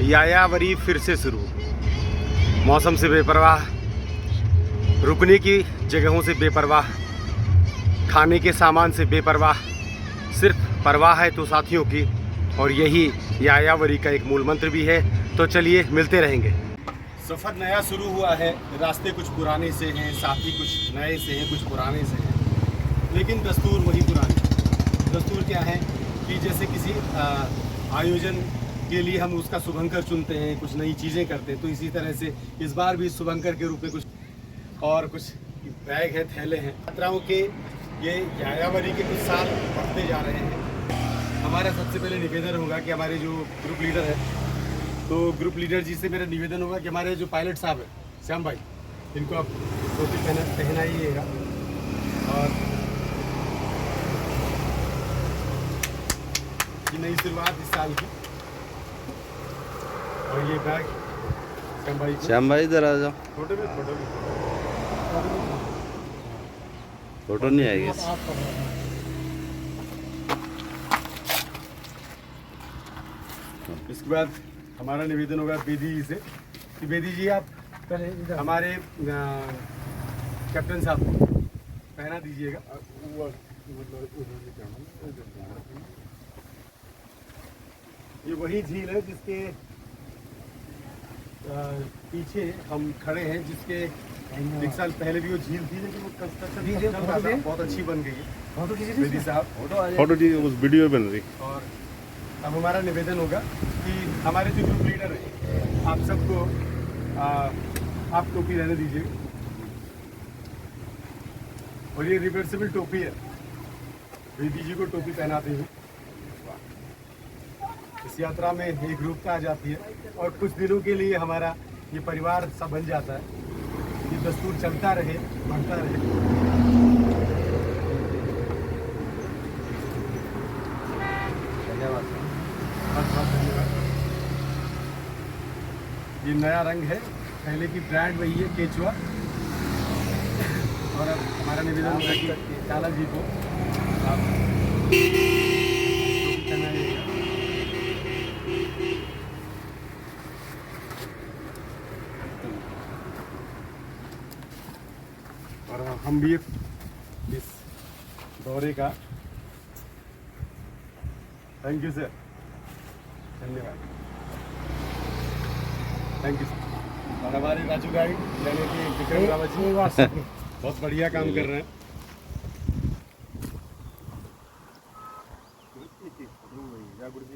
यायावरी फिर से शुरू। मौसम से बेपरवाह, रुकने की जगहों से बेपरवाह, खाने के सामान से बेपरवाह, सिर्फ परवाह है तो साथियों की। और यही यायावरी का एक मूल मंत्र भी है। तो चलिए मिलते रहेंगे। सफ़र नया शुरू हुआ है, रास्ते कुछ पुराने से हैं, साथी कुछ नए से हैं, कुछ पुराने से हैं, लेकिन दस्तूर वही पुराने। दस्तूर क्या है कि जैसे किसी आयोजन के लिए हम उसका शुभंकर चुनते हैं, कुछ नई चीज़ें करते हैं, तो इसी तरह से इस बार भी शुभंकर के रूप में कुछ बैग है, थैले हैं। यात्राओं के ये यायावरी के कुछ साल बढ़ते जा रहे हैं। हमारा सबसे पहले निवेदन होगा कि हमारे जो ग्रुप लीडर है, तो ग्रुप लीडर जी से मेरा निवेदन होगा कि हमारे जो पायलट साहब हैं श्याम भाई, इनको आप टोपी पहनाइएगा। और ये नई शुरुआत इस साल की। और ये बैग श्याम भाई इधर आ जाओ। फोटो नहीं आएगी। इसके बाद हमारा निवेदन होगा बेदी जी से कि बेदी जी आप हमारे कैप्टन साहब को पहना दीजिएगा। ये वही झील है जिसके पीछे हम खड़े हैं, जिसके एक साल पहले भी वो झील थी, लेकिन वो कंस्ट्रक्शन बहुत अच्छी बन गई है। बेदी साहब फोटो वीडियो बन रही। और अब हमारा निवेदन होगा कि हमारे जो ग्रुप लीडर हैं, आप सबको आप टोपी रहने दीजिए। और ये रिवर्सिबल टोपी है, बेदी जी को टोपी पहनाते हैं। इस यात्रा में एक रूपता आ जाती है और कुछ दिनों के लिए हमारा ये परिवार सा बन जाता है। ये दस्तूर चलता रहे, बढ़ता रहे। धन्यवाद। ये नया रंग है, पहले की ब्रांड वही है केचुआ। और अब हमारा निवेदन होगा कि चाला जी को आप और हम भी इस दौरे का थैंक यू सर, धन्यवाद, थैंक यू सर। और हमारे राजू गाइड यानी कि विक्रम रावत जी बहुत बढ़िया काम कर रहे हैं।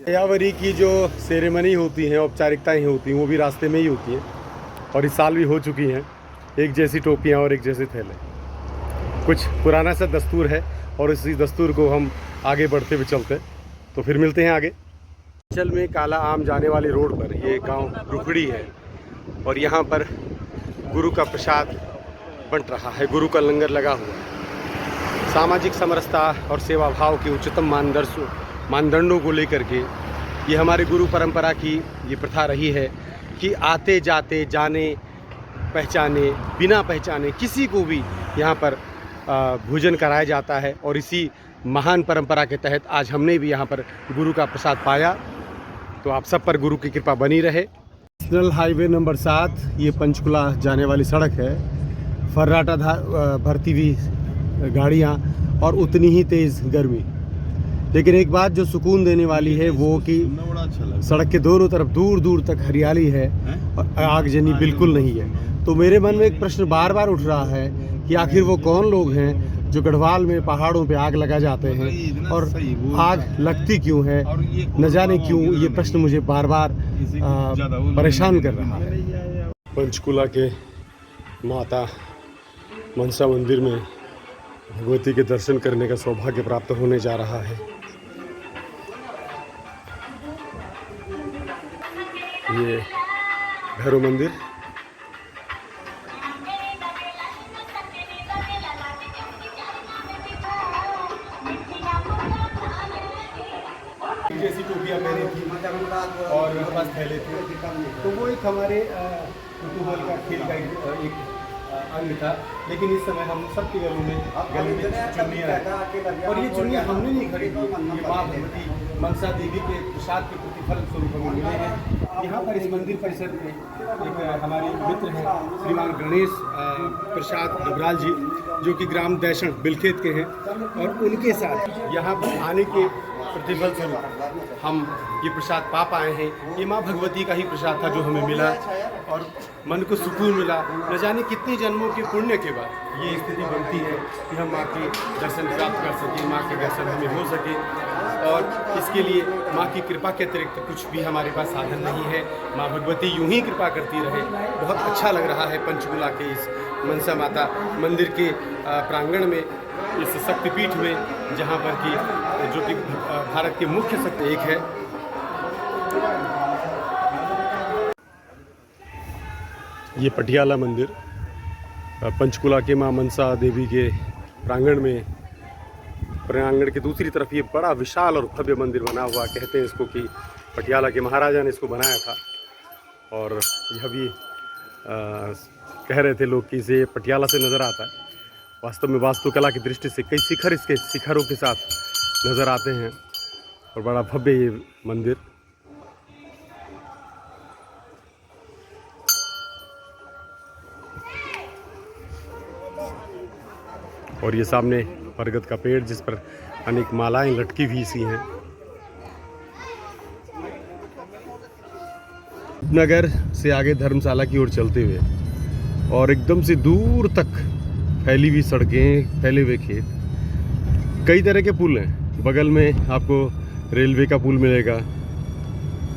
यायावरी की जो सेरेमनी होती है, औपचारिकताएं होती हैं, वो भी रास्ते में ही होती हैं और इस साल भी हो चुकी हैं। एक जैसी टोपियाँ और एक जैसे थैले, कुछ पुराना सा दस्तूर है और इसी दस्तूर को हम आगे बढ़ते हुए चलते हैं। तो फिर मिलते हैं आगे। चल में काला आम जाने वाली रोड पर ये गांव रुखड़ी है और यहाँ पर गुरु का प्रसाद बंट रहा है, गुरु का लंगर लगा हुआ है। सामाजिक समरसता और सेवा भाव के उच्चतम मानदंडों को लेकर के ये हमारे गुरु परंपरा की ये प्रथा रही है कि आते जाते, जाने पहचाने, बिना पहचाने किसी को भी यहाँ पर भोजन कराया जाता है। और इसी महान परंपरा के तहत आज हमने भी यहाँ पर गुरु का प्रसाद पाया। तो आप सब पर गुरु की कृपा बनी रहे। नेशनल हाईवे नंबर 7 ये पंचकुला जाने वाली सड़क है। फर्राटा भरती हुई गाड़ियाँ और उतनी ही तेज़ गर्मी, लेकिन एक बात जो सुकून देने वाली है वो कि सड़क के दोनों तरफ दूर दूर तक हरियाली है और आगजनी बिल्कुल नहीं है। तो मेरे मन में एक प्रश्न बार बार उठ रहा है कि आखिर वो कौन लोग हैं जो गढ़वाल में पहाड़ों पे आग लगा जाते हैं, और आग लगती क्यों है, न जाने क्यों। ये प्रश्न मुझे बार बार परेशान कर रहा है। पंचकुला के माता मनसा मंदिर में भगवती के दर्शन करने का सौभाग्य प्राप्त होने जा रहा है। ये भैरव मंदिर, जैसी टोपियाँ पहनी थी और मेरे पास थैले थे, तो वो एक हमारे फुटबॉल का खेल का एक अंग था। लेकिन इस समय हम सबके गले में चुन्नियाँ हैं और ये चुन्नियाँ हमने नहीं खरीदी, ये माँ भगवती मनसा देवी के प्रसाद के प्रति प्रतिफल स्वरूप हमें मिले हैं। यहाँ पर इस मंदिर परिसर में एक हमारे मित्र हैं श्रीमान गणेश प्रसाद डबराल जी, जो कि ग्राम दैसण बिलखेत के हैं, और उनके साथ यहाँ पर आने के प्रतिफल स्वरूप हम ये प्रसाद पा पाए हैं। ये माँ भगवती का ही प्रसाद था जो हमें मिला, और मन को सुकून मिला। न जाने कितने जन्मों के पुण्य के बाद ये स्थिति बनती है कि हम माँ के दर्शन प्राप्त कर सकें, माँ के दर्शन हमें हो सके, और इसके लिए माँ की कृपा के अतिरिक्त कुछ भी हमारे पास साधन नहीं है। माँ भगवती यूं ही कृपा करती रहे। बहुत अच्छा लग रहा है पंचकुला के इस मनसा माता मंदिर के प्रांगण में, इस शक्तिपीठ में, जहाँ पर कि जो कि भारत के मुख्य शक्ति एक है। ये पटियाला मंदिर पंचकुला के मां मनसा देवी के प्रांगण में, प्रांगण की दूसरी तरफ ये बड़ा विशाल और भव्य मंदिर बना हुआ। कहते हैं इसको कि पटियाला के महाराजा ने इसको बनाया था, और यह भी कह रहे थे लोग कि इसे पटियाला से नज़र आता है। वास्तव में वास्तुकला की दृष्टि से कई शिखर इसके शिखरों के साथ नज़र आते हैं, और बड़ा भव्य ये मंदिर। और ये सामने बरगद का पेड़, जिस पर अनेक मालाएं लटकी हुई सी हैं। नगर से आगे धर्मशाला की ओर चलते हुए, और एकदम से दूर तक फैली हुई सड़कें, फैले हुए खेत, कई तरह के पुल हैं। बगल में आपको रेलवे का पुल मिलेगा,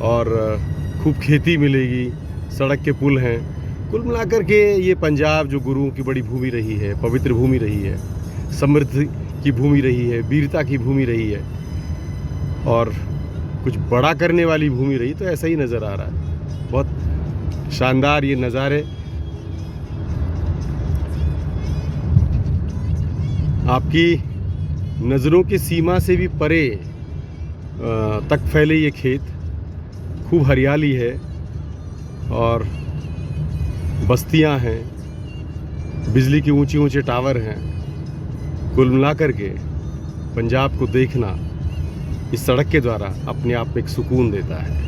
और खूब खेती मिलेगी, सड़क के पुल हैं। कुल मिलाकर के ये पंजाब जो गुरुओं की बड़ी भूमि रही है, पवित्र भूमि रही है, समृद्धि की भूमि रही है, वीरता की भूमि रही है, और कुछ बड़ा करने वाली भूमि रही, तो ऐसा ही नज़र आ रहा है। बहुत शानदार ये नज़ारे आपकी नज़रों की सीमा से भी परे तक फैले ये खेत, खूब हरियाली है, और बस्तियां हैं, बिजली के ऊंचे ऊंचे टावर हैं। कुल मिलाकर के पंजाब को देखना इस सड़क के द्वारा अपने आप में एक सुकून देता है।